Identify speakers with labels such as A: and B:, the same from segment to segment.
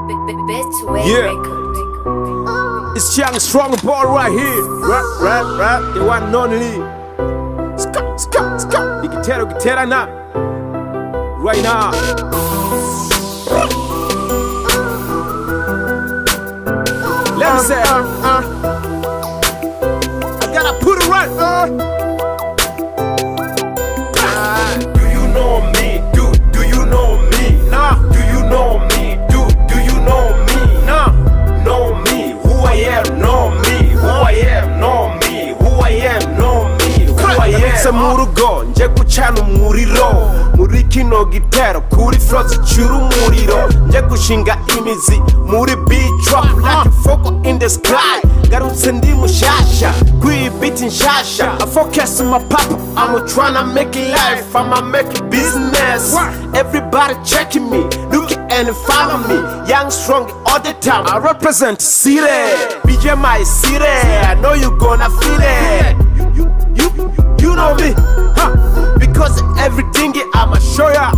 A: Yeah, it's young strong boy right here. Rap, the one and only. The guitar now. Right now. Let me say, I gotta put it right.
B: Do you know me? Do you know me?
A: Nah.
B: Do you know me? Do you know me?
A: Nah.
B: Know me, who I am, know me, who I am, know me, who I am, know me, who I
A: Nabitse
B: am.
A: mu rugo nje gucana umuriro muri kino gitero kuri flow zicura umuriro nje gushinga imizi muri beat drop like a focal in the sky garutse ndi mushasha kuri beat nshasha I focus on my papa I'm tryna make it life I'ma make it business everybody checking me looking and follow me young strong all the time I represent city BJ my city I know you gonna feel it you know me, huh? Because everything I'ma show ya,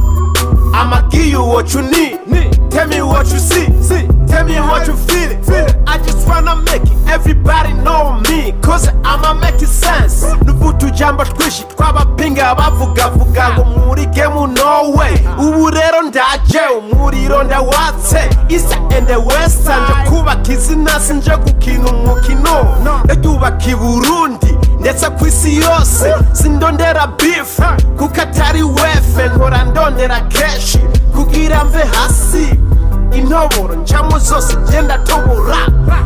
A: I'ma give you what you need. Tell me what you see, tell me what you feel. I just wanna make it, everybody know me, cause I'ma make it sense. Nuvutu jambo twishi, twabapinga bavuga ngo muri game no way. Ubu rero ndaje umuriro ndawatse, East and the West nje kubaka izina sinje gukina umukino. Ndubaka i Burundi ndetse kwisi yose sindondera beef kuko atari wefe nkora ndondera keshi kugira mve hasi intoboro ncamo zose genda tobora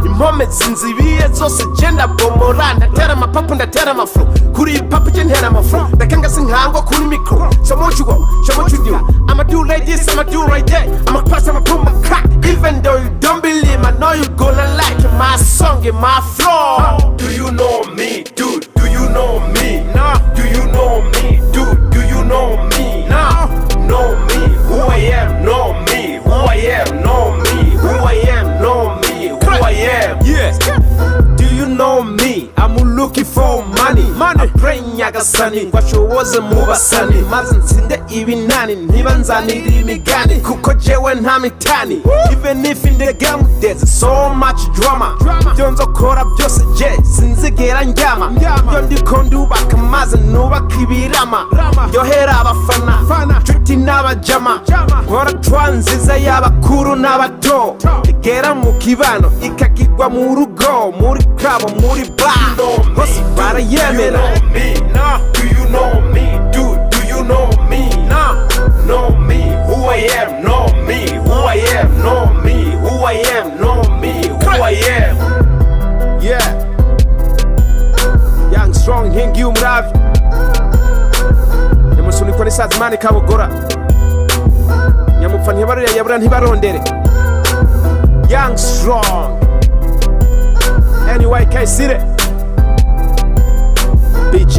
A: impome zinzibiye zose genda bomora ndatera amapapu ndatera amafro kuri papu je ntera amafro ndakanga sinkangwa kuri mikro so much you do I'ma do like this I'ma do right there I'ma pass I'ma put my crack even though you don't believe I know you gonna like my song and my flow.
B: Do you know me? Do you know me?
A: Nah.
B: Do you know me? Do you know me?
A: Nah.
B: Know me, who I am, know me, who I am, know me, who I am, know me, who I am.
A: Yeah. Do you know me? I'm looking for money. I'm praying nyagasani ngwashoboze mu basani maze nsinde ibinani ntibanzanira imigani kuko jewe nta mitani even if in the game there's so much drama byo nzokora byose je sinzigera njyama byo ndiko ndubaka maze nubaka ibirama yohera abafana nshuti n'abajama nkora twa nziza y'abakuru n'abato igera mu kibano ikakigwa mu rugo muri kabo muri bar hose barayemera.
B: Do you know me? Do you know me?
A: Nah.
B: Know me, who I am, know me, who I am, know me, who I am, know me, who I am.
A: Yeah. Young strong hingi umravyi nyamusunikwa n'isazimana ikabogora nyamupfa ntibarira yabura ntibarondere young strong NYK City BJ